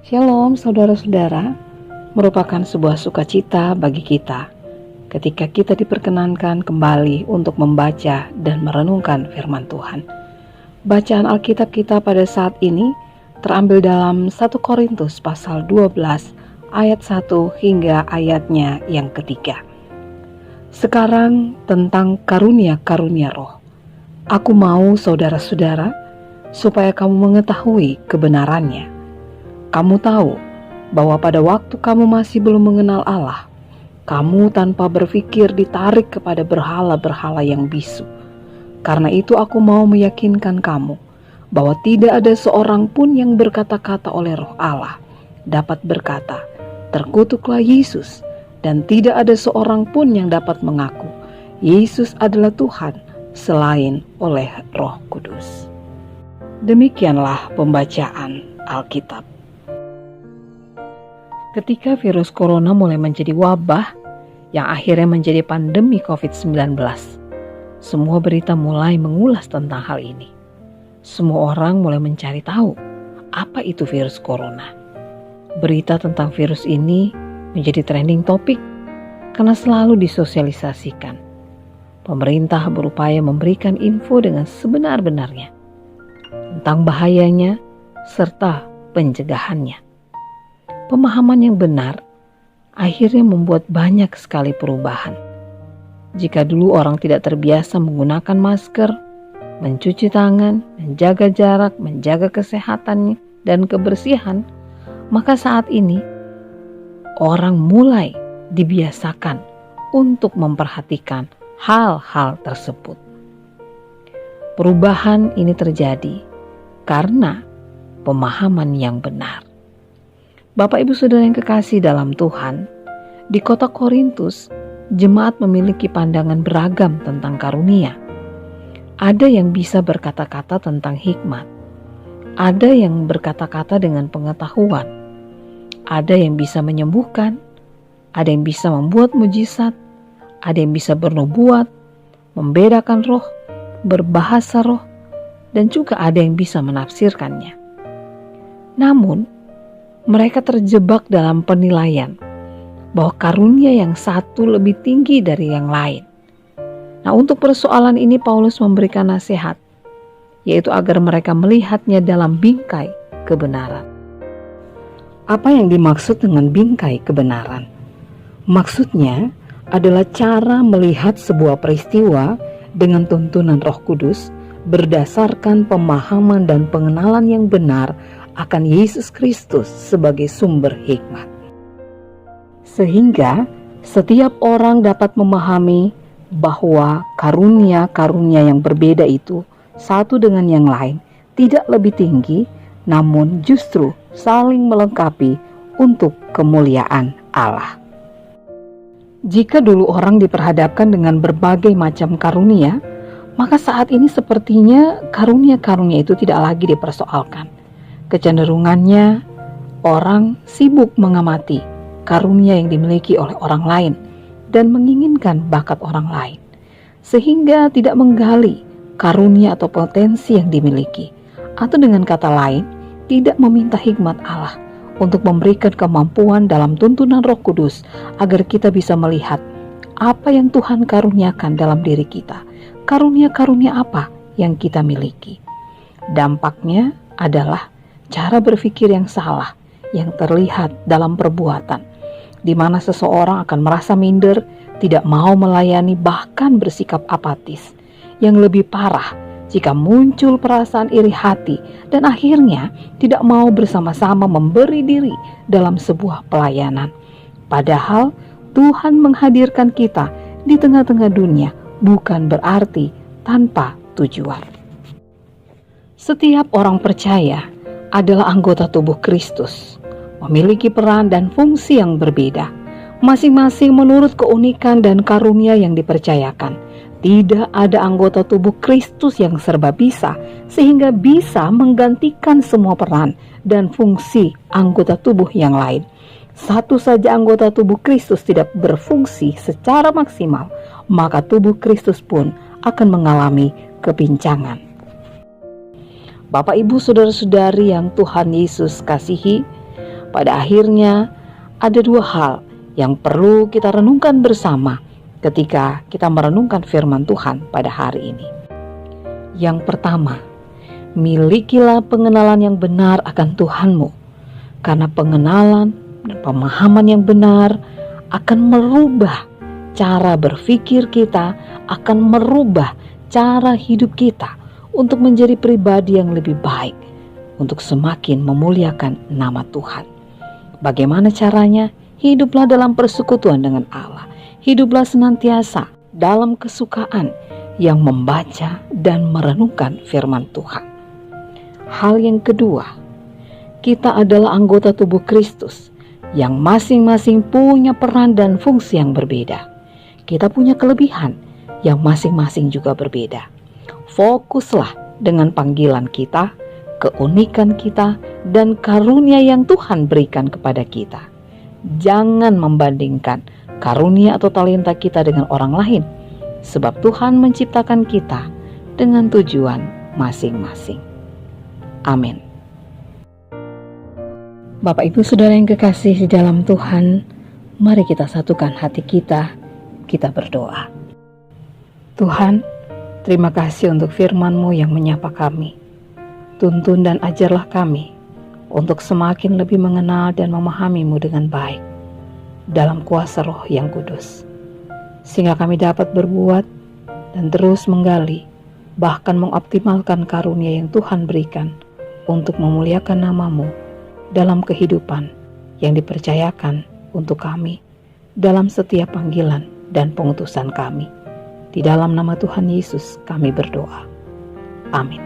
Shalom saudara-saudara, merupakan sebuah sukacita bagi kita ketika kita diperkenankan kembali untuk membaca dan merenungkan firman Tuhan. Bacaan Alkitab kita pada saat ini terambil dalam 1 Korintus pasal 12 ayat 1 hingga ayatnya yang ketiga. Sekarang tentang karunia-karunia roh. Aku mau saudara-saudara supaya kamu mengetahui kebenarannya. Kamu tahu bahwa pada waktu kamu masih belum mengenal Allah, kamu tanpa berpikir ditarik kepada berhala-berhala yang bisu. Karena itu aku mau meyakinkan kamu bahwa tidak ada seorang pun yang berkata-kata oleh Roh Allah dapat berkata, "Terkutuklah Yesus," dan tidak ada seorang pun yang dapat mengaku, "Yesus adalah Tuhan," selain oleh Roh Kudus. Demikianlah pembacaan Alkitab. Ketika virus corona mulai menjadi wabah yang akhirnya menjadi pandemi COVID-19, semua berita mulai mengulas tentang hal ini. Semua orang mulai mencari tahu apa itu virus corona. Berita tentang virus ini menjadi trending topik karena selalu disosialisasikan. Pemerintah berupaya memberikan info dengan sebenar-benarnya tentang bahayanya serta pencegahannya. Pemahaman yang benar akhirnya membuat banyak sekali perubahan. Jika dulu orang tidak terbiasa menggunakan masker, mencuci tangan, menjaga jarak, menjaga kesehatan dan kebersihan, maka saat ini orang mulai dibiasakan untuk memperhatikan hal-hal tersebut. Perubahan ini terjadi karena pemahaman yang benar. Bapak Ibu Saudara yang kekasih dalam Tuhan, di kota Korintus, jemaat memiliki pandangan beragam tentang karunia. Ada yang bisa berkata-kata tentang hikmat, ada yang berkata-kata dengan pengetahuan, ada yang bisa menyembuhkan, ada yang bisa membuat mujizat, ada yang bisa bernubuat, membedakan roh, berbahasa roh, dan juga ada yang bisa menafsirkannya. Namun, mereka terjebak dalam penilaian bahwa karunia yang satu lebih tinggi dari yang lain. Nah, untuk persoalan ini Paulus memberikan nasihat, yaitu agar mereka melihatnya dalam bingkai kebenaran. Apa yang dimaksud dengan bingkai kebenaran? Maksudnya adalah cara melihat sebuah peristiwa dengan tuntunan Roh Kudus berdasarkan pemahaman dan pengenalan yang benar akan Yesus Kristus sebagai sumber hikmat. Sehingga setiap orang dapat memahami bahwa karunia-karunia yang berbeda itu satu dengan yang lain tidak lebih tinggi, namun justru saling melengkapi untuk kemuliaan Allah. Jika dulu orang diperhadapkan dengan berbagai macam karunia, maka saat ini sepertinya karunia-karunia itu tidak lagi dipersoalkan. Kecenderungannya orang sibuk mengamati karunia yang dimiliki oleh orang lain dan menginginkan bakat orang lain, sehingga tidak menggali karunia atau potensi yang dimiliki, atau dengan kata lain, tidak meminta hikmat Allah untuk memberikan kemampuan dalam tuntunan Roh Kudus agar kita bisa melihat apa yang Tuhan karuniakan dalam diri kita, karunia-karunia apa yang kita miliki. Dampaknya adalah cara berpikir yang salah yang terlihat dalam perbuatan, di mana seseorang akan merasa minder, tidak mau melayani, bahkan bersikap apatis. Yang lebih parah, jika muncul perasaan iri hati dan akhirnya tidak mau bersama-sama memberi diri dalam sebuah pelayanan. Padahal Tuhan menghadirkan kita di tengah-tengah dunia bukan berarti tanpa tujuan. Setiap orang percaya adalah anggota tubuh Kristus, memiliki peran dan fungsi yang berbeda, masing-masing menurut keunikan dan karunia yang dipercayakan. Tidak ada anggota tubuh Kristus yang serba bisa, sehingga bisa menggantikan semua peran dan fungsi anggota tubuh yang lain. Satu saja anggota tubuh Kristus tidak berfungsi secara maksimal, maka tubuh Kristus pun akan mengalami kepincangan. Bapak Ibu Saudara-saudari yang Tuhan Yesus kasihi, pada akhirnya ada dua hal yang perlu kita renungkan bersama ketika kita merenungkan firman Tuhan pada hari ini. Yang pertama, milikilah pengenalan yang benar akan Tuhanmu, karena pengenalan dan pemahaman yang benar akan merubah cara berpikir kita, akan merubah cara hidup kita untuk menjadi pribadi yang lebih baik, untuk semakin memuliakan nama Tuhan. Bagaimana caranya? Hiduplah dalam persekutuan dengan Allah. Hiduplah senantiasa dalam kesukaan yang membaca dan merenungkan firman Tuhan. Hal yang kedua, kita adalah anggota tubuh Kristus yang masing-masing punya peran dan fungsi yang berbeda. Kita punya kelebihan yang masing-masing juga berbeda. Fokuslah dengan panggilan kita, keunikan kita, dan karunia yang Tuhan berikan kepada kita. Jangan membandingkan karunia atau talenta kita dengan orang lain, sebab Tuhan menciptakan kita dengan tujuan masing-masing. Amin. Bapak Ibu Saudara yang kekasih di dalam Tuhan, mari kita satukan hati kita berdoa. Tuhan, terima kasih untuk firman-Mu yang menyapa kami. Tuntun dan ajarlah kami untuk semakin lebih mengenal dan memahami-Mu dengan baik dalam kuasa Roh yang kudus, sehingga kami dapat berbuat dan terus menggali, bahkan mengoptimalkan karunia yang Tuhan berikan untuk memuliakan nama-Mu dalam kehidupan yang dipercayakan untuk kami dalam setiap panggilan dan pengutusan kami. Di dalam nama Tuhan Yesus kami berdoa. Amin.